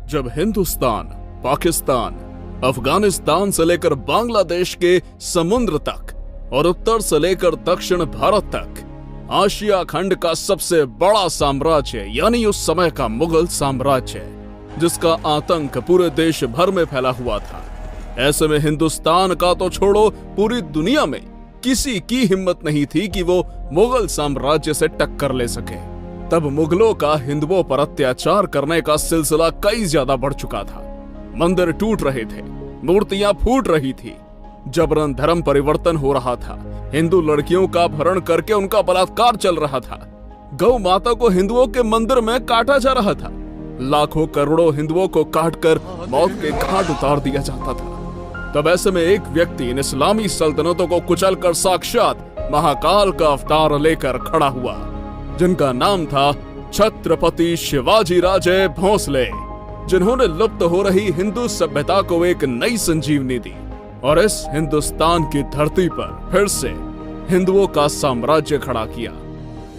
जब हिंदुस्तान, पाकिस्तान, अफगानिस्तान से लेकर बांग्लादेश के समुद्र तक और उत्तर से लेकर दक्षिण भारत तक आशिया खंड का सबसे बड़ा साम्राज्य यानी उस समय का मुगल साम्राज्य, जिसका आतंक पूरे देश भर में फैला हुआ था। ऐसे में हिंदुस्तान का तो छोड़ो, पूरी दुनिया में किसी की हिम्मत नहीं थी कि वो मुगल साम्राज्य से टक्कर ले सके। तब मुगलों का हिंदुओं पर अत्याचार करने का सिलसिला कई ज्यादा बढ़ चुका था। मंदिर टूट रहे थे, मूर्तियां फूट रही थी, जबरन धर्म परिवर्तन हो रहा था, हिंदू लड़कियों का अपहरण करके उनका बलात्कार चल रहा था, गौ माता को हिंदुओं के मंदिर में काटा जा रहा था, लाखों करोड़ों हिंदुओं को काटकर मौत के घाट उतार दिया जाता था। तब ऐसे में एक व्यक्ति इन इस्लामी सल्तनतों को कुचलकर साक्षात महाकाल का अवतार लेकर खड़ा हुआ, जिनका नाम था छत्रपति शिवाजी राजे भोंसले, जिन्होंने लुप्त हो रही हिंदू सभ्यता को एक नई संजीवनी दी और इस हिंदुस्तान की धरती पर फिर से हिंदुओं का साम्राज्य खड़ा किया।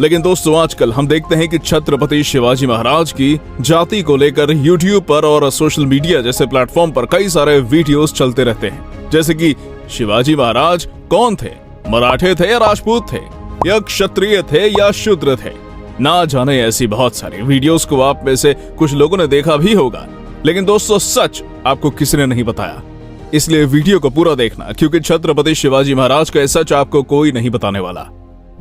लेकिन दोस्तों, आजकल हम देखते हैं कि छत्रपति शिवाजी महाराज की जाति को लेकर YouTube पर और सोशल मीडिया जैसे प्लेटफॉर्म पर कई सारे वीडियोस चलते रहते हैं, जैसे कि शिवाजी महाराज कौन थे, मराठे थे या राजपूत थे, या क्षत्रिय थे या शूद्र थे। ना जाने ऐसी बहुत सारी वीडियोस को आप में से कुछ लोगों ने देखा भी होगा, लेकिन दोस्तों सच आपको किसी ने नहीं बताया। इसलिए वीडियो को पूरा देखना, क्योंकि छत्रपति शिवाजी महाराज का सच आपको कोई नहीं बताने वाला।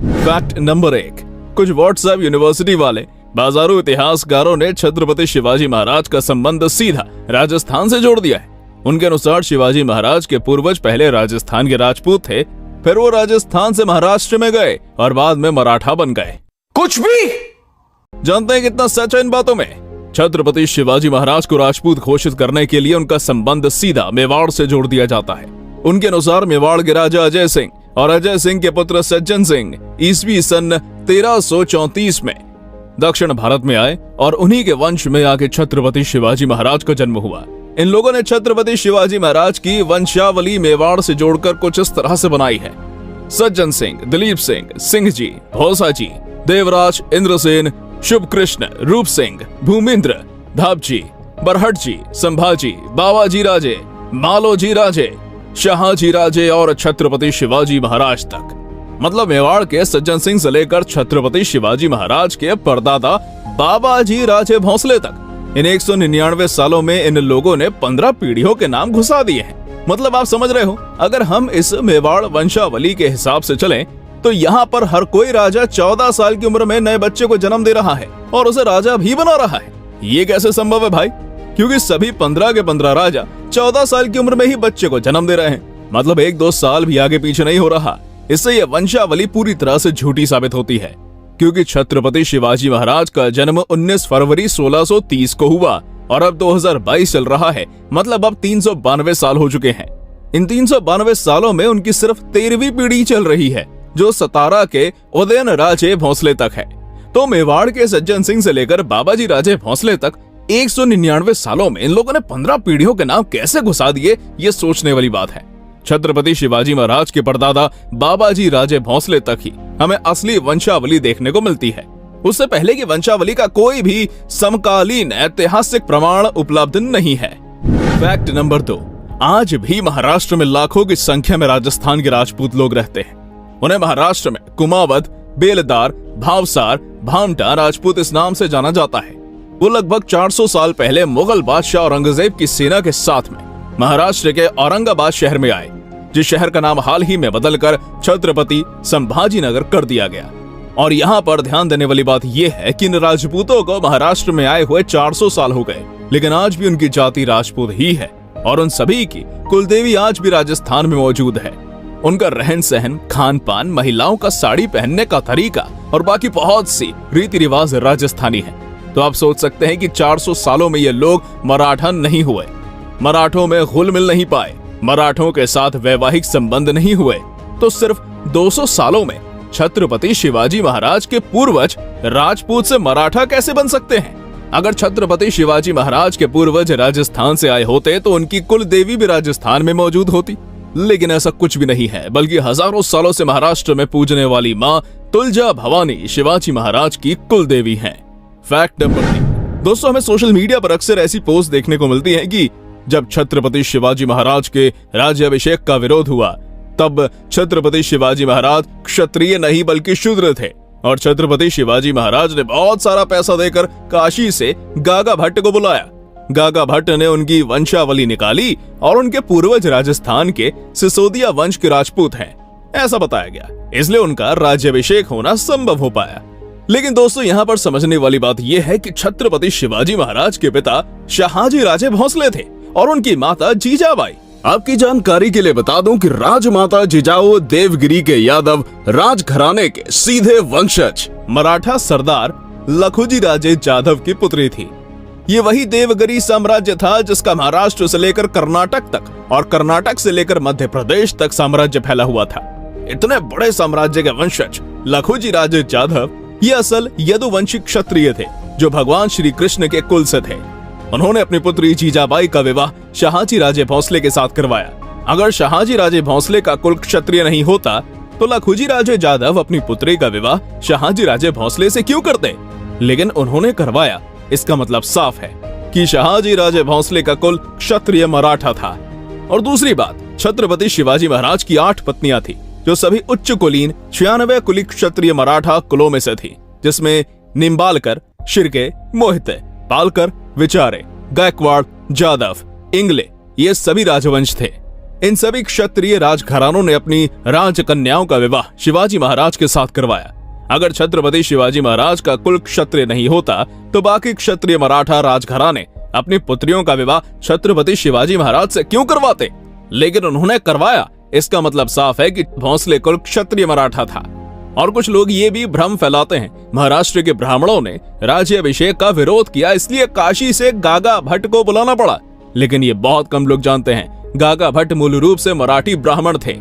फैक्ट नंबर 1, कुछ व्हाट्सएप यूनिवर्सिटी वाले बाजारू इतिहासकारों ने छत्रपति शिवाजी महाराज का संबंध सीधा राजस्थान से जोड़ दिया है। उनके अनुसार शिवाजी महाराज के पूर्वज पहले राजस्थान के राजपूत थे, फिर वो राजस्थान से महाराष्ट्र में गए और बाद में मराठा बन गए। कुछ भी जानते हैं कितना सच है इन बातों में। छत्रपति शिवाजी महाराज को राजपूत घोषित करने के लिए उनका संबंध सीधा मेवाड़ से जोड़ दिया जाता है। उनके अनुसार मेवाड़ के राजा अजय सिंह और अजय सिंह के पुत्र सज्जन सिंह ईस्वी सन 1334 में दक्षिण भारत में आए और उन्हीं के वंश में आके छत्रपति शिवाजी महाराज का जन्म हुआ। इन लोगों ने छत्रपति शिवाजी महाराज की वंशावली मेवाड़ से जोड़कर कुछ इस तरह से बनाई है। सज्जन सिंह, दिलीप सिंह, सिंह जी, भोसा जी, देवराज, इंद्रसेन, शुभ कृष्ण, रूप सिंह, भूमिंद्र, धापजी, बरहट जी, संभाजी, बावाजी राजे, मालोजी राजे, शाहजी राजे और छत्रपति शिवाजी महाराज तक। मतलब मेवाड़ के सज्जन सिंह से लेकर छत्रपति शिवाजी महाराज के परदादा बाबाजी राजे भोंसले तक इन 199 सालों में इन लोगों ने 15 पीढ़ियों के नाम घुसा दिए हैं। मतलब आप समझ रहे हो, अगर हम इस मेवाड़ वंशावली के हिसाब से चलें तो यहाँ पर हर कोई राजा 14 साल की उम्र में नए बच्चे को जन्म दे रहा है और उसे राजा भी बना रहा है। ये कैसे संभव है भाई? क्योंकि सभी 15 के 15 राजा 14 साल की उम्र में ही बच्चे को जन्म दे रहे हैं। मतलब 1-2 साल भी आगे पीछे नहीं हो रहा। इससे यह वंशावली पूरी तरह से झूठी साबित होती है, क्योंकि छत्रपति शिवाजी महाराज का जन्म 19 फरवरी 1630 को हुआ और अब 2022 चल रहा है। मतलब अब 392 साल हो चुके हैं। इन 392 सालों में उनकी सिर्फ 13वीं पीढ़ी चल रही है, जो सतारा के उदयन राजे भोंसले तक है। तो मेवाड़ के सज्जन सिंह से लेकर बाबाजी राजे भोंसले तक 199 सालों में इन लोगों ने 15 पीढ़ियों के नाम कैसे घुसा दिए, ये सोचने वाली बात है। छत्रपति शिवाजी महाराज के परदादा बाबाजी राजे भोंसले तक ही हमें असली वंशावली देखने को मिलती है। उससे पहले की वंशावली का कोई भी समकालीन ऐतिहासिक प्रमाण उपलब्ध नहीं है। फैक्ट नंबर 2, आज भी महाराष्ट्र में लाखों की संख्या में राजस्थान के राजपूत लोग रहते हैं। उन्हें महाराष्ट्र में कुमावत, बेलदार, भावसार, भामटा राजपूत इस नाम से जाना जाता है। वो लगभग 400 साल पहले मुगल बादशाह औरंगजेब की सेना के साथ में महाराष्ट्र के औरंगाबाद शहर में आए, जिस शहर का नाम हाल ही में बदलकर छत्रपति संभाजी नगर कर दिया गया। और यहाँ पर ध्यान देने वाली बात यह है कि इन राजपूतों को महाराष्ट्र में आए हुए 400 साल हो गए, लेकिन आज भी उनकी जाति राजपूत ही है और उन सभी की कुलदेवी आज भी राजस्थान में मौजूद है। उनका रहन सहन, खान पान, महिलाओं का साड़ी पहनने का तरीका और बाकी बहुत सी रीति रिवाज राजस्थानी है। तो आप सोच सकते हैं कि 400 सालों में ये लोग मराठा नहीं हुए, मराठों में घुल मिल नहीं पाए, मराठों के साथ वैवाहिक संबंध नहीं हुए, तो सिर्फ 200 सालों में छत्रपति शिवाजी महाराज के पूर्वज राजपूत से मराठा कैसे बन सकते हैं? अगर छत्रपति शिवाजी महाराज के पूर्वज राजस्थान से आए होते तो उनकी कुल देवी भी राजस्थान में मौजूद होती, लेकिन ऐसा कुछ भी नहीं है, बल्कि हजारों सालों से महाराष्ट्र में पूजने वाली मां तुलजा भवानी शिवाजी महाराज की कुल देवी हैं। फैक्ट नंबर 3, दोस्तों, हमें सोशल मीडिया पर अक्सर ऐसी पोस्ट देखने को मिलती है कि जब छत्रपति शिवाजी महाराज के राज्याभिषेक का विरोध हुआ तब छत्रपति शिवाजी महाराज क्षत्रिय नहीं बल्कि शूद्र थे और छत्रपति शिवाजी महाराज ने बहुत सारा पैसा देकर काशी से गागा भट्ट को बुलाया। गागा भट्ट ने उनकी वंशावली निकाली और उनके पूर्वज राजस्थान के सिसोदिया वंश के राजपूत हैं, ऐसा बताया गया, इसलिए उनका राज्याभिषेक होना संभव हो पाया। लेकिन दोस्तों, यहाँ पर समझने वाली बात यह है कि छत्रपति शिवाजी महाराज के पिता शहाजी राजे भोंसले थे और उनकी माता जीजाबाई। आपकी जानकारी के लिए बता दूं कि राजमाता जिजाऊ देवगिरी के यादव राजघराने के सीधे वंशज मराठा सरदार लखुजी राजे जाधव की पुत्री थी। ये वही देवगिरी साम्राज्य था जिसका महाराष्ट्र से लेकर कर्नाटक तक और कर्नाटक से लेकर मध्य प्रदेश तक साम्राज्य फैला हुआ था। इतने बड़े साम्राज्य के वंशज लखुजी राजे जाधव ये असल यदुवंशी क्षत्रिय थे जो भगवान श्री कृष्ण के कुल से थे। उन्होंने अपनी पुत्री जीजाबाई का विवाह शहाजी राजे भोंसले के साथ करवाया। अगर शहाजी राजे भोंसले का कुल क्षत्रिय नहीं होता तो लखुजी राजे जाधव अपनी पुत्री का विवाह शहाजी राजे भोंसले से क्यों करते, लेकिन उन्होंने करवाया। इसका मतलब साफ है कि शहाजी राजे भोंसले का कुल क्षत्रिय मराठा था। और दूसरी बात, छत्रपति शिवाजी महाराज की 8 पत्नियां थी जो सभी उच्च कुलीन 96 कुली क्षत्रिय मराठा कुलों में से थी, जिसमें निम्बालकर, शिर्के, मोहिते, पालकर, विचारे, गायकवाड़, जादव, इंगले ये सभी राजवंश थे। इन सभी क्षत्रिय राजघरानों ने अपनी राजकन्याओं का विवाह शिवाजी महाराज के साथ करवाया। अगर छत्रपति शिवाजी महाराज का कुल क्षत्रिय नहीं होता तो बाकी क्षत्रिय मराठा राजघराने अपनी पुत्रियों का विवाह छत्रपति शिवाजी महाराज से क्यों करवाते, लेकिन उन्होंने करवाया। इसका मतलब साफ है कि भोंसले कुल क्षत्रिय मराठा था। और कुछ लोग ये भी भ्रम फैलाते हैं महाराष्ट्र के ब्राह्मणों ने राज्याभिषेक का विरोध किया इसलिए काशी से गागा भट्ट को बुलाना पड़ा, लेकिन ये बहुत कम लोग जानते हैं गागा भट्ट मूल रूप से मराठी ब्राह्मण थे।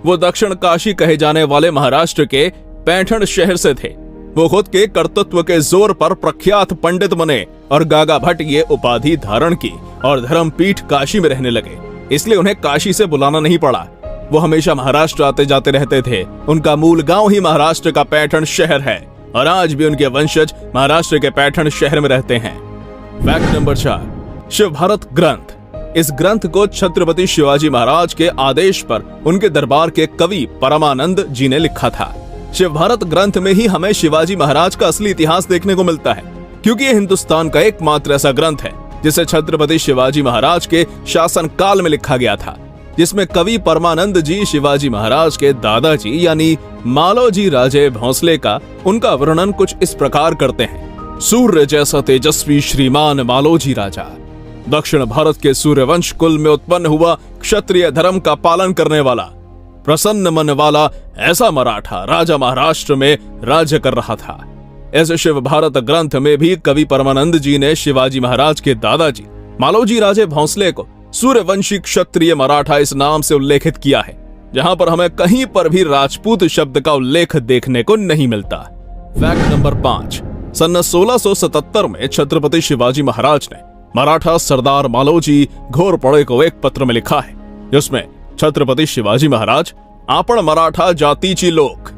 वो दक्षिण काशी कहे जाने वाले महाराष्ट्र के पैठण शहर से थे। वो खुद के कर्तृत्व के जोर पर प्रख्यात पंडित बने और गागा भट्ट ये उपाधि धारण की और धर्मपीठ काशी में रहने लगे, इसलिए उन्हें काशी से बुलाना नहीं पड़ा। वो हमेशा महाराष्ट्र आते जाते रहते थे। उनका मूल गांव ही महाराष्ट्र का पैठण शहर है और आज भी उनके वंशज महाराष्ट्र के पैठण शहर में रहते हैं। फैक्ट नंबर 4, शिव भारत ग्रंथ। इस ग्रंथ को छत्रपति शिवाजी महाराज के आदेश पर उनके दरबार के कवि परमानंद जी ने लिखा था। शिव भारत ग्रंथ में ही हमें शिवाजी महाराज का असली इतिहास देखने को मिलता है, क्योंकि ये हिंदुस्तान का एकमात्र ऐसा ग्रंथ है जिसे छत्रपति शिवाजी महाराज के शासन काल में लिखा गया था, जिसमें कवि परमानंद जी शिवाजी महाराज के दादाजी यानी मालोजी राजे भोंसले का उनका वर्णन कुछ इस प्रकार करते हैं। सूर्य जैसा तेजस्वी श्रीमान मालोजी राजा, दक्षिण भारत के सूर्यवंश कुल में उत्पन्न हुआ, क्षत्रिय धर्म का पालन करने वाला, प्रसन्न मन वाला ऐसा मराठा राजा महाराष्ट्र में राज्य कर रहा था। ऐसे शिव भारत ग्रंथ में भी कवि परमानंद जी ने शिवाजी महाराज के दादाजी मालोजी राजे भोंसले को सूर्यवंशी क्षत्रिय मराठा इस नाम से उल्लेखित किया है, जहां पर हमें कहीं पर भी राजपूत शब्द का उल्लेख देखने को नहीं मिलता। फैक्ट नंबर 5, सन 1677 में छत्रपति शिवाजी महाराज ने मराठा सरदार मालोजी घोरपड़े को एक पत्र में लिखा है, जिसमें छत्रपति शिवाजी महाराज आपण मराठा जातीची लोक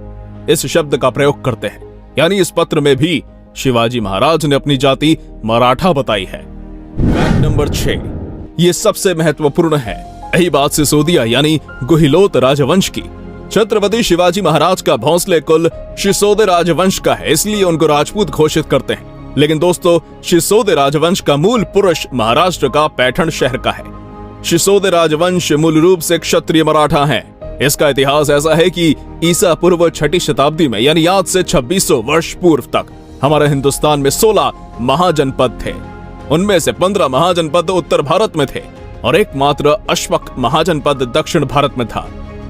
इस शब्द का प्रयोग करते हैं। यानी इस पत्र में भी शिवाजी महाराज ने अपनी जाति मराठा बताई है। फैक्ट नंबर 6, ये सबसे महत्वपूर्ण है। यही बात सिसोदिया यानी गुहिलोत राजवंश की। छत्रपति शिवाजी महाराज का भोंसले कुल शिसोदे राजवंश का है, इसलिए उनको राजपूत घोषित करते हैं। लेकिन दोस्तों, शिसोदे राजवंश का मूल पुरुष महाराष्ट्र का पैठण शहर का है। शिसोदे राजवंश मूल रूप से क्षत्रिय मराठा है। इसका इतिहास ऐसा है कि ईसा पूर्व 6ठी शताब्दी में यानी आज से 2600 वर्ष पूर्व तक हमारे हिंदुस्तान में 16 महाजनपद थे। उनमें से 15 महाजनपद उत्तर भारत में थे और एकमात्र अश्मक महाजनपद दक्षिण भारत में था।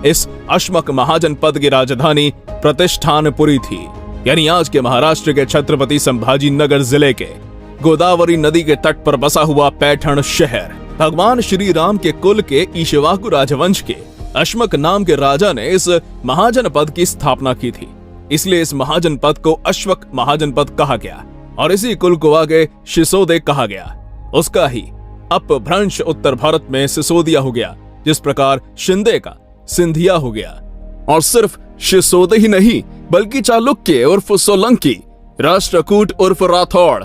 इस अश्मक महाजनपद की राजधानी प्रतिष्ठानपुरी थी, यानी आज के महाराष्ट्र के छत्रपति संभाजी नगर जिले के गोदावरी नदी के तट पर बसा हुआ पैठण शहर। भगवान श्री राम के कुल के ईक्ष्वाकु राजवंश के अश्मक नाम के राजा ने इस महाजनपद की स्थापना की थी, इसलिए इस महाजनपद को अश्वक महाजनपद कहा गया और इसी कुल को आगे शिसोदे कहा गया। उसका ही अपभ्रंश उत्तर भारत में सिसोदिया हो गया, जिस प्रकार शिंदे का सिंधिया हो गया। और सिर्फ शिसोदे ही नहीं बल्कि चालुक्य उर्फ सोलंकी, राष्ट्रकूट उर्फ राठौड़,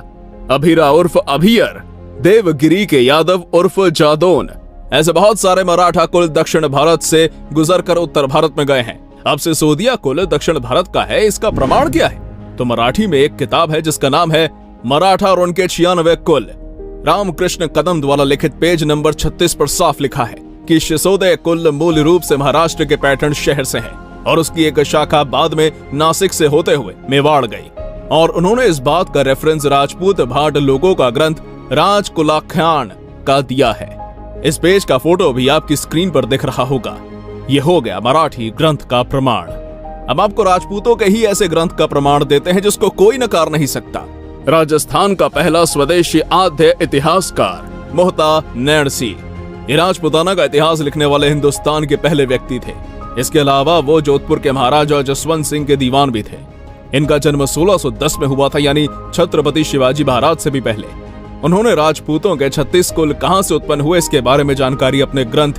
अभिरा उर्फ अभियर, देवगिरी के यादव उर्फ जादौन, ऐसे बहुत सारे मराठा कुल दक्षिण भारत से गुजरकर उत्तर भारत में गए हैं। अब सिसोदिया कुल दक्षिण भारत का है, इसका प्रमाण क्या है? तो मराठी में एक किताब है जिसका नाम है मराठा और उनके 96 कुल। रामकृष्ण कदम द्वारा लिखित पेज नंबर 36 पर साफ लिखा है कि सिसोदिया कुल मूल रूप से महाराष्ट्र के पैठण शहर से है और उसकी एक शाखा बाद में नासिक से होते हुए मेवाड़ गई। और उन्होंने इस बात का रेफरेंस राजपूत भाट लोगों का ग्रंथ राजकुलाख्यान का दिया है। इस पेज का फोटो भी आपकी स्क्रीन पर दिख रहा होगा। ये हो गया मराठी ग्रंथ का प्रमाण। अब आपको राजपूतों के ही ऐसे ग्रंथ का प्रमाण देते हैं जिसको कोई नकार नहीं सकता। राजस्थान का पहला स्वदेशी आद्य इतिहासकार मोहता नैणसी, ये राजपुताना का इतिहास लिखने वाले हिंदुस्तान के पहले व्यक्ति थे। इसके अलावा वो जोधपुर के महाराजा जसवंत सिंह के दीवान भी थे। इनका जन्म 1610 में हुआ था, यानी छत्रपति शिवाजी महाराज से भी पहले। उन्होंने राजपूतों के 36 कुल कहां से उत्पन्न हुए इसके बारे में जानकारी अपने ग्रंथ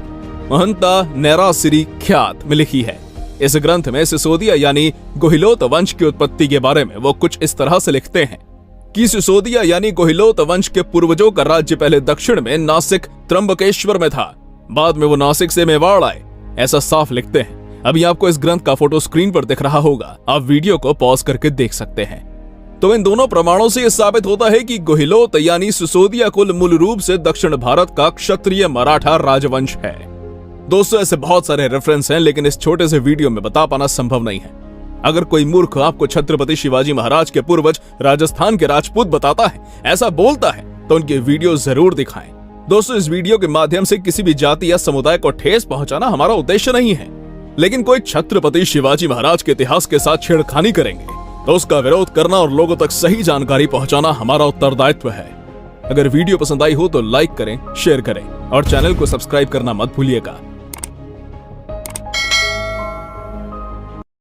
महंता नैरासिरी ख्यात में लिखी है। इस ग्रंथ में सिसोदिया यानी गोहिलोत वंश की उत्पत्ति के बारे में वो कुछ इस तरह से लिखते हैं कि सिसोदिया यानी गोहिलोत वंश के पूर्वजों का राज्य पहले दक्षिण में नासिक त्र्यंबकेश्वर में था, बाद में वो नासिक से मेवाड़ आए, ऐसा साफ लिखते हैं। अभी आपको इस ग्रंथ का फोटो स्क्रीन पर दिख रहा होगा, आप वीडियो को पॉज करके देख सकते हैं। तो इन दोनों प्रमाणों से यह साबित होता है कि गोहिलोत यानी सिसोदिया कुल मूल रूप से दक्षिण भारत का क्षत्रिय मराठा राजवंश है। दोस्तों, ऐसे बहुत सारे रेफरेंस हैं, लेकिन इस छोटे से वीडियो में बता पाना संभव नहीं है। अगर कोई मूर्ख आपको छत्रपति शिवाजी महाराज के पूर्वज राजस्थान के राजपूत बताता है, ऐसा बोलता है, तो उनके वीडियो जरूर दिखाएं। दोस्तों, इस वीडियो के माध्यम से किसी भी जाति या समुदाय को ठेस पहुंचाना हमारा उद्देश्य नहीं है, लेकिन कोई छत्रपति शिवाजी महाराज के इतिहास के साथ छेड़खानी करेंगे तो उसका विरोध करना और लोगों तक सही जानकारी पहुंचाना हमारा उत्तरदायित्व है। अगर वीडियो पसंद आई हो तो लाइक करें, शेयर करें और चैनल को सब्सक्राइब करना मत भूलिएगा।